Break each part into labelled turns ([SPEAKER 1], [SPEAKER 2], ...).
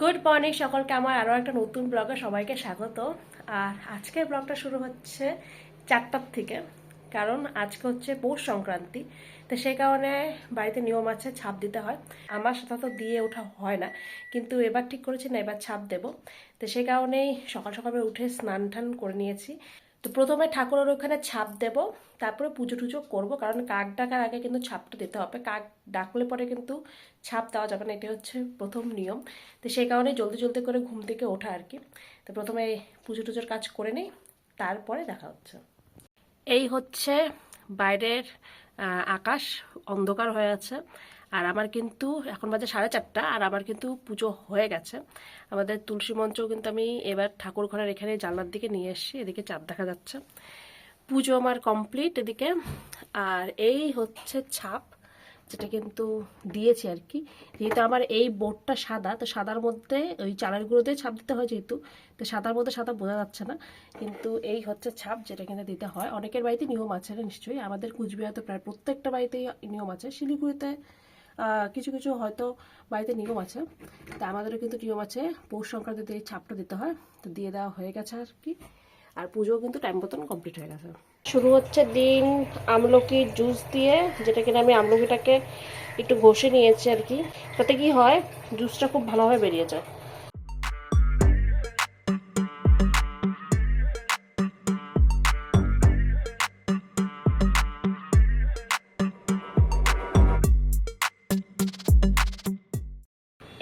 [SPEAKER 1] Good morning সকলকে আমার আরও একটা নতুন ব্লগে সবাইকে স্বাগত। আর আজকের ব্লগটা শুরু হচ্ছে 4টার থেকে, কারণ আজকে হচ্ছে পৌষ সংক্রান্তি। তো সেই কারণে বাড়িতে নিয়ম আছে, ছাপ দিতে হয়। আমার সাথে তো দিয়ে ওঠা হয় না, কিন্তু এবার ঠিক করেছি না, এবার ছাপ দেব। তো সেই কারণেই সকাল সকালে উঠে স্নান টান করে নিয়েছি। তো প্রথমে ঠাকুরের ওখানে ছাপ দেব, তারপরে পুজো টুজো করবো, কারণ কাক ডাকার আগে কিন্তু ছাপটা দিতে হবে। কাক ডাকলে পরে কিন্তু ছাপ দেওয়া যাবে না, এটা হচ্ছে প্রথম নিয়ম। তো সেই কারণে জলদি জলদি করে ঘুম থেকে ওঠা আর কি। তো প্রথমে পুজো টুজোর কাজ করে নিই, তারপরে দেখা হচ্ছে। এই হচ্ছে বাইরের আকাশ, অন্ধকার হয়ে আছে। আর আমার কিন্তু এখন বাজে 4:30, আর আমার কিন্তু পুজো হয়ে গেছে। আমাদের তুলসী মঞ্চও কিন্তু আমি এবার ঠাকুর ঘরের এখানে জানলার দিকে নিয়ে এসেছি, এদিকে চাঁদ দেখা যাচ্ছে। পুজো আমার কমপ্লিট এদিকে। আর এই হচ্ছে ছাপ, যেটা কিন্তু দিয়েছি আর কি। যেহেতু আমার এই বোর্ডটা সাদা, তো সাদার মধ্যে ওই চালের গুঁড়ো দিয়ে ছাপ দিতে হয়, যেহেতু তো সাদার মধ্যে সাদা বোঝা যাচ্ছে না, কিন্তু এই হচ্ছে ছাপ, যেটা কিন্তু দিতে হয়। অনেকের বাড়িতে নিয়ম আছে না নিশ্চয়ই, আমাদের কুচবিহারে প্রায় প্রত্যেকটা বাড়িতেই নিয়ম আছে। শিলিগুড়িতে কিছু কিছু হয়তো বাড়িতে নিয়ম আছে, তা আমাদেরও কিন্তু নিয়ম আছে। পৌষ সংক্রান্তিতে এই ছাপটা দিতে হয়, তো দিয়ে দেওয়া হয়ে গেছে আর কি। আর পুজোও কিন্তু টাইম মতন কমপ্লিট হয়ে গেছে। শুরু হচ্ছে দিন আমলকির জুস দিয়ে, যেটা কিনা আমি আমলকিটাকে একটু ঘষে নিয়েছি আর কি। তাতে কি হয়, জুসটা খুব ভালোভাবে বেরিয়ে যায়।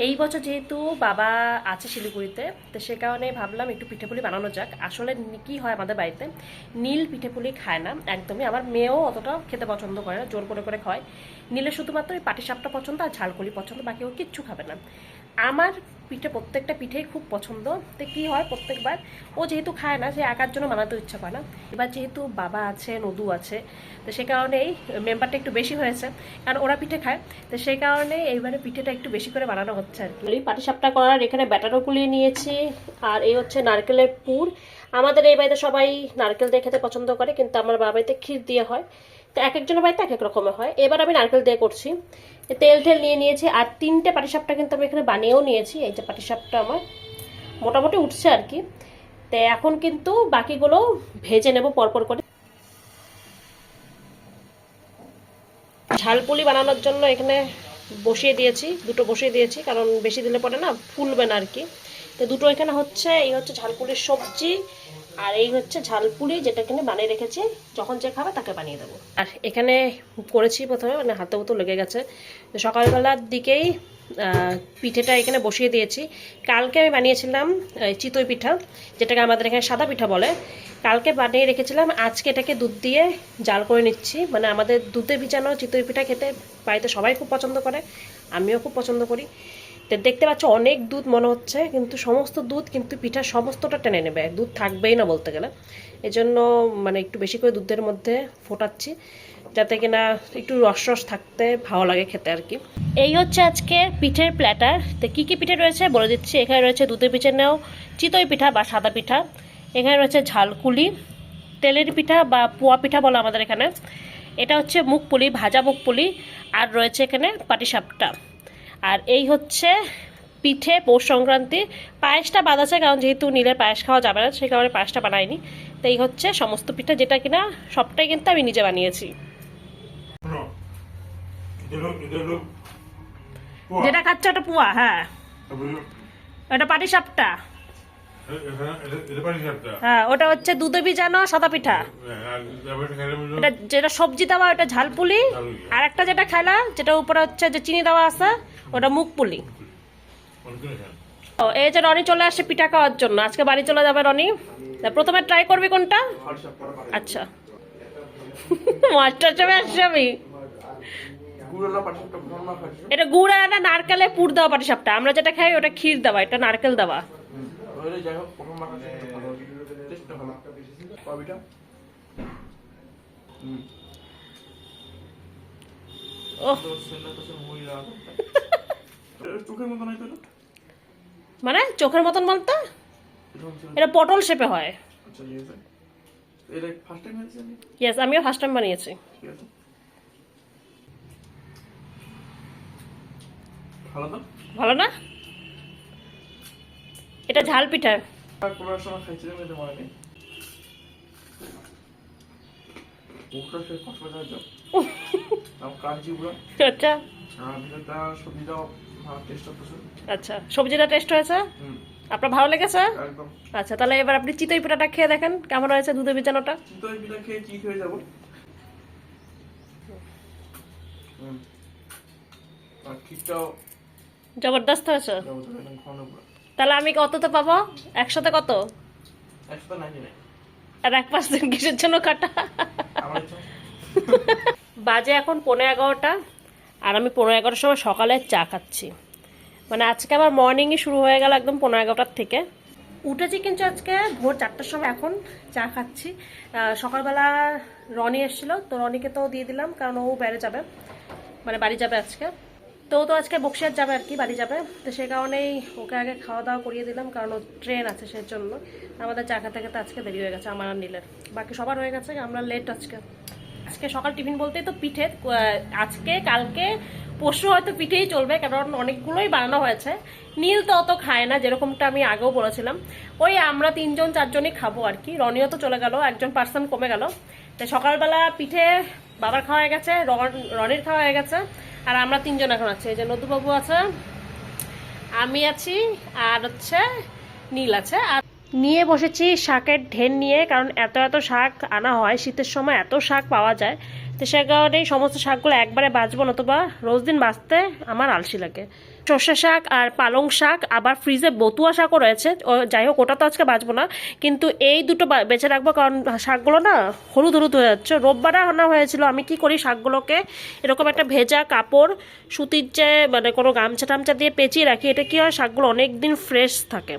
[SPEAKER 1] এই বছর যেহেতু বাবা আছে শিলিগুড়িতে, তো সে কারণে ভাবলাম একটু পিঠেপুলি বানানো যাক। আসলে কি হয়, আমাদের বাড়িতে নীল পিঠেপুলি খায় না একদমই। আমার মেয়েও অতটা খেতে পছন্দ করে না, জোর করে করে খায়। নীলের শুধুমাত্র এই পাটিসাপটা পছন্দ আর ঝালকুলি পছন্দ, বাকি ও কিচ্ছু খাবে না। আমার প্রত্যেকটা পিঠেই খুব পছন্দ। তো কী হয়, প্রত্যেকবার ও যেহেতু খায় না, সে একার জন্য বানাতে ইচ্ছা করে না। এবার যেহেতু বাবা আছে, নদু আছে, তো সে কারণেই মেম্বারটা একটু বেশি হয়েছে, কারণ ওরা পিঠে খায়। তো সেই কারণে এইবারে পিঠেটা একটু বেশি করে বানানো হচ্ছে আর কি। পাটিসাপটা করার এখানে ব্যাটারও গুলিয়ে নিয়েছি। আর এই হচ্ছে নারকেলের পুর। আমাদের এই বাড়িতে সবাই নারকেল দিয়ে খেতে পছন্দ করে, কিন্তু আমার বাড়িতে ক্ষীর দিয়ে হয়। তো এক একজনের বাড়িতে এক এক রকমের হয়। এবার আমি নারকেল দিয়ে করছি। তেল টেল নিয়ে নিয়েছি, আর 3টে পাটিসাপটা কিন্তু আমি এখানে বানিয়েও নিয়েছি। এই যে পাটিসাপটা আমার মোটামুটি উঠছে আর কি। তো এখন কিন্তু বাকিগুলো ভেজে নেব পরপর করে। ঝালপুলি বানানোর জন্য এখানে বসিয়ে দিয়েছি, দুটো বসিয়ে দিয়েছি, কারণ বেশি দিলে পরে না ফুলবে না আর কি। তো দুটো এখানে হচ্ছে। এই হচ্ছে ঝালপুলির সবজি, আর এই হচ্ছে ঝালপুলি, যেটা এখানে বানিয়ে রেখেছি, যখন যে খাবে তাকে বানিয়ে দেবো। আর এখানে করেছি প্রথমে, মানে হাতে মতো লেগে গেছে। সকালবেলার দিকেই পিঠেটা এখানে বসিয়ে দিয়েছি। কালকে আমি বানিয়েছিলাম চিতই পিঠা, যেটাকে আমাদের এখানে সাদা পিঠা বলে। কালকে বানিয়ে রেখেছিলাম, আজকে এটাকে দুধ দিয়ে জাল করে নিচ্ছি। মানে আমাদের দুধে ভিজানো চিতই পিঠা খেতে বাড়িতে সবাই খুব পছন্দ করে, আমিও খুব পছন্দ করি। তো দেখতে পাচ্ছ অনেক দুধ মনে হচ্ছে, কিন্তু সমস্ত দুধ কিন্তু পিঠা সমস্তটা টেনে নেবে, দুধ থাকবেই না বলতে গেলে। এজন্য মানে একটু বেশি করে দুধের মধ্যে ফোটাচ্ছি, যাতে কিনা একটু রস রস থাকতে ভালো লাগে খেতে আর কি। এই হচ্ছে আজকে পিঠের প্ল্যাটার। তো কী কী পিঠে রয়েছে বলে দিচ্ছি। এখানে রয়েছে দুধের পিঠে নেও চিতই পিঠা বা সাদা পিঠা। এখানে রয়েছে ঝালকুলি, তেলের পিঠা বা পোয়া পিঠা বলে আমাদের এখানে। এটা হচ্ছে মুখপুলি, ভাজা মুখপুলি। আর রয়েছে এখানে পাটিসাপটা। আর এই হচ্ছে পিঠে পৌষ সংক্রান্তির। পায়েসটা বাদ আছে, কারণ যেহেতু নীলের পায়েস খাওয়া যাবে না, সেই কারণে পায়েসটা বানাইনি। তো এই হচ্ছে সমস্ত পিঠা, যেটা কিনা সবটাই কিন্তু আমি নিজে বানিয়েছি। যেটা খাচ্ছে ওটা পুয়া, হ্যাঁ ওটা পাটিসাপটা। হ্যাঁ, ওটা হচ্ছে দুধে ভিজানো সাদা পিঠা। এটা যেটা সবজি দেওয়া ওটা ঝালপুলি। আর একটা যেটা খাইলা, যেটা উপরে হচ্ছে যে চিনি দেওয়া আছে, ওটা মুখপুলি। এই যে রনি চলে আসছে পিঠা খাওয়ার জন্য, আজকে বাড়ি চলে যাবে রনি। প্রথমে ট্রাই করবি কোনটা? আচ্ছা, মাস্টার চেপে আসছি আমি। এটা গুড় আর নারকেলে পুর দেওয়া পাটিসাপটা। আমরা যেটা খাই ওটা ক্ষীর দেওয়া, এটা নারকেল দেওয়া। মানে চোখের মতন বলতে এটা পটল শেপে হয়। ইয়েস, আমিও ফার্স্ট টাইম বানিয়েছি। ভালো না? এটা ঝাল পিঠা।
[SPEAKER 2] আর কোনো সময় খাইছিলাম কিন্তু মনে নেই। মুখটা সে কষ্ট করে দাও কাঞ্চি পুরো।
[SPEAKER 1] আচ্ছা
[SPEAKER 2] ভিতরটা সবজিটাও ভালো টেস্ট হচ্ছে।
[SPEAKER 1] আচ্ছা, সবজিটা টেস্ট হয়েছে, আপনার ভালো লেগেছে?
[SPEAKER 2] একদম।
[SPEAKER 1] আচ্ছা, তাহলে এবার আপনি চিতই পিঠাটা খেয়ে দেখেন কেমন হয়েছে, দুধে ভিজানোটা।
[SPEAKER 2] চিতই পিঠা খেয়ে ঠিক হয়ে যাবো। আর ঠিকটাও
[SPEAKER 1] জবরদস্ত হয়েছে।
[SPEAKER 2] একদম ঘন পুরো।
[SPEAKER 1] তাহলে আমি কততে পাবো একসাথে? কত?
[SPEAKER 2] 199।
[SPEAKER 1] আর 1% কিসের জন্য কাটা?
[SPEAKER 2] আমার ইচ্ছা।
[SPEAKER 1] বাজে এখন 11:15 আর আমি 11:15 সময় সকালে চা খাচ্ছি। মানে আজকে আমার মর্নিংই শুরু হয়ে গেল একদম 11:15 থেকে। উঠেছি কিন্তু আজকে ভোর 4টার সময়, এখন চা খাচ্ছি। সকালবেলা রনি এসেছিলো, তো রনিকে তো দিয়ে দিলাম কারণ ও বাইরে যাবে, মানে বাড়ি যাবে আজকে। তো ও তো আজকে বক্সিয়ার যাবে আর কি, বাড়ি যাবে। তো সেই কারণেই ওকে আগে খাওয়া দাওয়া করিয়ে দিলাম, কারণ ও ট্রেন আছে সেই জন্য। আমাদের চা খেতে খেতে আজকে দেরি হয়ে গেছে, আমার আর নীলের। বাকি সবার হয়ে গেছে, আমরা লেট আজকে। আজকে সকাল টিফিন বলতেই তো পিঠে, আজকে কালকে পরশু হয়তো পিঠেই চলবে, কারণ অনেকগুলোই বানানো হয়েছে। নীল তো অত খায় না, যেরকমটা আমি আগেও বলেছিলাম। ওই আমরা 3জন 4জনই খাবো আর কি। রনিও তো চলে গেল, একজন পার্সন কমে গেল। তাই সকালবেলা পিঠে বাবার খাওয়া হয়ে গেছে, রনির খাওয়া হয়ে গেছে, আর আমরা 3জন এখন আছি। এই যে নদুবাবু আছে, আমি আছি, আর হচ্ছে নীল আছে। আর নিয়ে বসেছি শাকের ঢের নিয়ে, কারণ এত এত শাক আনা হয় শীতের সময়, এত শাক পাওয়া যায়। তো সে কারণেই সমস্ত শাকগুলো একবারে বাছবো, নতুবা রোজ দিন বাছতে আমার আলসি লাগে। সর্ষে শাক আর পালং শাক, আবার ফ্রিজে বতুয়া শাকও রয়েছে। যাই হোক, ওটা তো আজকে বাছবো না, কিন্তু এই দুটো বেছে রাখবো, কারণ শাকগুলো না হলুদ হলুদ হয়ে যাচ্ছে। রোববারে আনা হয়েছিল। আমি কি করি, শাকগুলোকে এরকম একটা ভেজা কাপড়, সুতির যে মানে কোনো গামছা টামছা দিয়ে পেঁচিয়ে রাখি। এটা কি হয়, শাকগুলো অনেক দিন ফ্রেশ থাকে।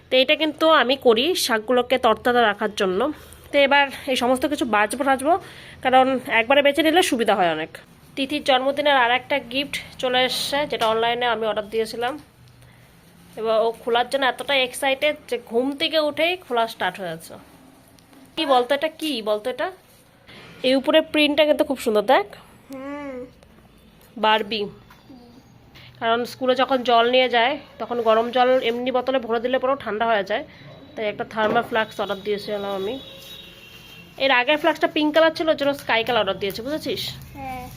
[SPEAKER 1] তো এইটা কিন্তু আমি করি শাকগুলোকে তরতাজা রাখার জন্য। তো এবার এই সমস্ত কিছু বাছবো, কারণ একবারে বেছে নিলে সুবিধা হয় অনেক। তিথির জন্মদিনের আর একটা গিফট চলে এসছে, যেটা অনলাইনে আমি অর্ডার দিয়েছিলাম। এবার ও খোলার জন্য এতটা এক্সাইটেড যে ঘুম থেকে উঠেই খোলা স্টার্ট হয়েছে। কি বলতো এটা, কি বলতো এটা? এই উপরে প্রিন্টটা কিন্তু খুব সুন্দর, দেখ। বারবি। কারণ স্কুলে যখন জল নিয়ে যায় তখন গরম জল এমনি বোতলে ভরে দিলে পরেও ঠান্ডা হয়ে যায়, তাই একটা থার্মাল ফ্লাক্স অর্ডার দিয়েছিলাম আমি। এর আগের ফ্লাক্সটা পিঙ্ক কালার ছিল, ওর জন্য স্কাই কালার অর্ডার দিয়েছে, বুঝেছিস?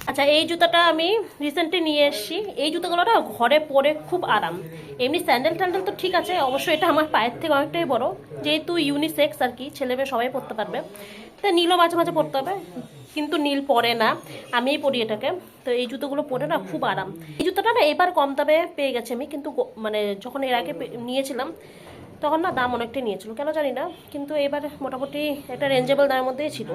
[SPEAKER 1] আচ্ছা, এই জুতাটা আমি রিসেন্টলি নিয়ে এসেছি। এই জুতোগুলো না ঘরে পরে খুব আরাম। এমনি স্যান্ডেল ট্যান্ডেল তো ঠিক আছে, অবশ্যই এটা আমার পায়ের থেকে অনেকটাই বড়, যেহেতু ইউনিসেক্স আর কি, ছেলে মেয়ে সবাই পরতে পারবে। তা নীলও মাঝে মাঝে পরতে হবে, কিন্তু নীল পরে না, আমিই পরি এটাকে। তো এই জুতোগুলো পরে না খুব আরাম। এই জুতোটা না এবার কম দামে পেয়ে গেছে আমি, কিন্তু মানে যখন এর আগে নিয়েছিলাম তখন না দাম অনেকটাই নিয়েছিল, কেন জানি না, কিন্তু এবার মোটামুটি একটা রেঞ্জেবল দামের মধ্যেই ছিল।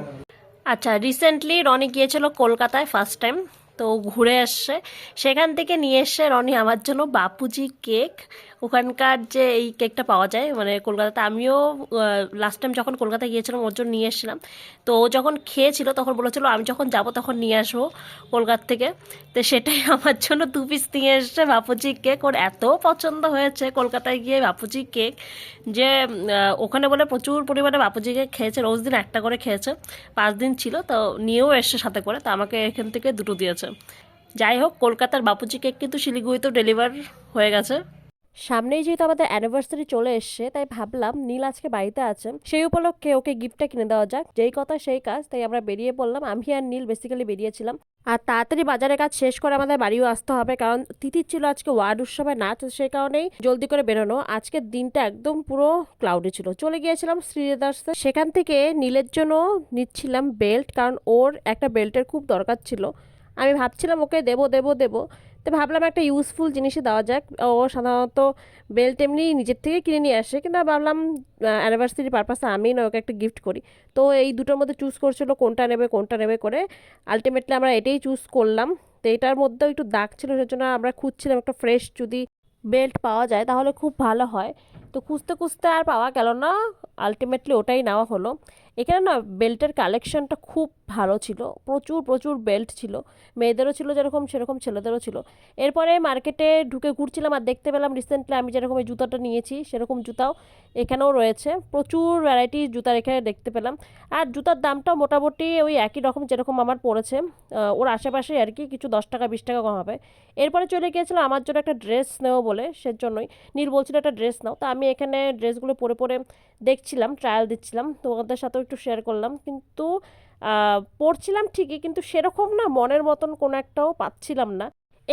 [SPEAKER 1] আচ্ছা, রিসেন্টলি রনি গিয়েছিল কলকাতায় ফার্স্ট টাইম, তো ঘুরে আসছে। সেখান থেকে নিয়ে এসছে রনি আমার জন্য বাপুজি কেক। ওখানকার যে এই কেকটা পাওয়া যায় মানে কলকাতাতে, আমিও লাস্ট টাইম যখন কলকাতায় গিয়েছিলাম ওর জন্য নিয়ে এসেছিলাম। তো ও যখন খেয়েছিল তখন বলেছিল আমি যখন যাব তখন নিয়ে আসবো কলকাতা থেকে। তো সেটাই আমার জন্য 2 পিস নিয়ে এসছে বাপুজি কেক। ওর এত পছন্দ হয়েছে কলকাতায় গিয়ে বাপুজি কেক, যে ওখানে বলে প্রচুর পরিমাণে বাপুজি কেক খেয়েছে, রোজ দিন একটা করে খেয়েছে। 5 দিন ছিল, তো নিয়েও এসছে সাথে করে, তো আমাকে এখান থেকে 2টো দিয়েছে। যাই হোক, কলকাতার বাপুজি কেক কিন্তু শিলিগুড়িতেও ডেলিভার হয়ে গেছে। সামনেই যেহেতু আমাদের অ্যানিভার্সারি চলে এসছে, তাই ভাবলাম নীল আজকে বাড়িতে আছে, সেই উপলক্ষে ওকে গিফটটা কিনে দেওয়া যাক। যেই কথা সেই কাজ, তাই আমরা বেরিয়ে পড়লাম। আমি আর নীল বেসিক্যালি বেরিয়েছিলাম, আর তাড়াতাড়ি বাজারের কাজ শেষ করে আমাদের বাড়িও আসতে হবে, কারণ তিথির ছিল আজকে ওয়ার্ড উৎসবে নাচ, সেই কারণেই জলদি করে বেরোনো। আজকের দিনটা একদম পুরো ক্লাউডি ছিল। চলে গিয়েছিলাম শ্রীলেদার্সে, সেখান থেকে নীলের জন্য নিচ্ছিলাম বেল্ট, কারণ ওর একটা বেল্টের খুব দরকার ছিল। আমি ভাবছিলাম ওকে দেবো দেবো দেবো, তো ভাবলাম একটা ইউজফুল জিনিসই দেওয়া যাক। ও সাধারণত বেল্ট এমনি নিজের থেকে কিনে নিয়ে আসে, কিন্তু ভাবলাম অ্যানিভার্সারি পারপাসে আমি না ওকে একটা গিফট করি। তো এই দুটোর মধ্যে চুজ করছিল কোনটা নেবে করে, আলটিমেটলি আমরা এটাই চুজ করলাম। তো এটার মধ্যেও একটু দাগ ছিল, সেজন্য আমরা খুঁজছিলাম একটা ফ্রেশ যদি বেল্ট পাওয়া যায় তাহলে খুব ভালো হয়। তো খুঁজতে খুঁজতে আর পাওয়া গেল না, আলটিমেটলি ওটাই নেওয়া হলো। এখানে না বেল্টের কালেকশনটা খুব ভালো ছিল, প্রচুর প্রচুর বেল্ট ছিল, মেয়েদেরও ছিল যেরকম সেরকম ছেলেদেরও ছিল। এরপরে মার্কেটে ঢুকে ঘুরছিলাম আর দেখতে পেলাম রিসেন্টলি আমি যেরকম এই জুতাটা নিয়েছি সেরকম জুতাও এখানেও রয়েছে, প্রচুর ভ্যারাইটি জুতার এখানে দেখতে পেলাম। আর জুতার দামটাও মোটামুটি ওই একই রকম যেরকম আমার পড়েছে, ওর আশেপাশে আর কি, কিছু 10 টাকা 20 টাকা কম হবে। এরপরে চলে গিয়েছিলাম আমার জন্য একটা ড্রেস নেবো বলে, সেজন্যই নীল বলছিল একটা ড্রেস নাও, তো আমি আমি এখানে ড্রেসগুলো পরে পরে দেখছিলাম, ট্রায়াল দিচ্ছিলাম, তোমাদের সাথেও একটু শেয়ার করলাম। কিন্তু পরছিলাম ঠিকই, কিন্তু সেরকম না মনের মতন কোনো একটাও পাচ্ছিলাম না।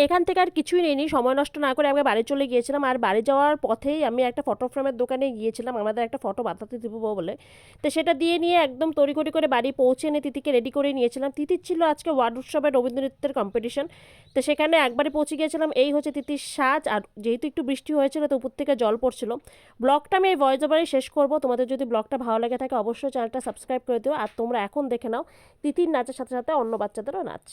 [SPEAKER 1] এখান থেকে আর কিছুই নিইনি, সময় নষ্ট না করে আমি বাড়ি চলে গিয়েছিলাম। আর বাড়ি যাওয়ার পথেই আমি একটা ফটো ফ্রেমের দোকানে গিয়েছিলাম আমাদের একটা ফটো বাঁধাতে দেবো বলে। তো সেটা দিয়ে নিয়ে একদম তড়িঘড়ি করে বাড়ি পৌঁছে নিয়ে তিতিকে রেডি করে নিয়েছিলাম। তিতির ছিল আজকে ওয়ার্ড উৎসবের রবীন্দ্র নৃত্যের কম্পিটিশন। তো সেখানে একবারে পৌঁছে গিয়েছিলাম। এই হচ্ছে তিতির সাজ। আর যেহেতু একটু বৃষ্টি হয়েছিল তো উপর থেকে জল পড়ছিল। ব্লগটা আমি এই ভয়েস ওভারেই শেষ করব। তোমাদের যদি ব্লগটা ভালো লাগে থাকে অবশ্যই চ্যানেলটা সাবস্ক্রাইব করে দিও। আর তোমরা এখন দেখে নাও তিতির নাচের সাথে সাথে অন্য বাচ্চাদেরও নাচ।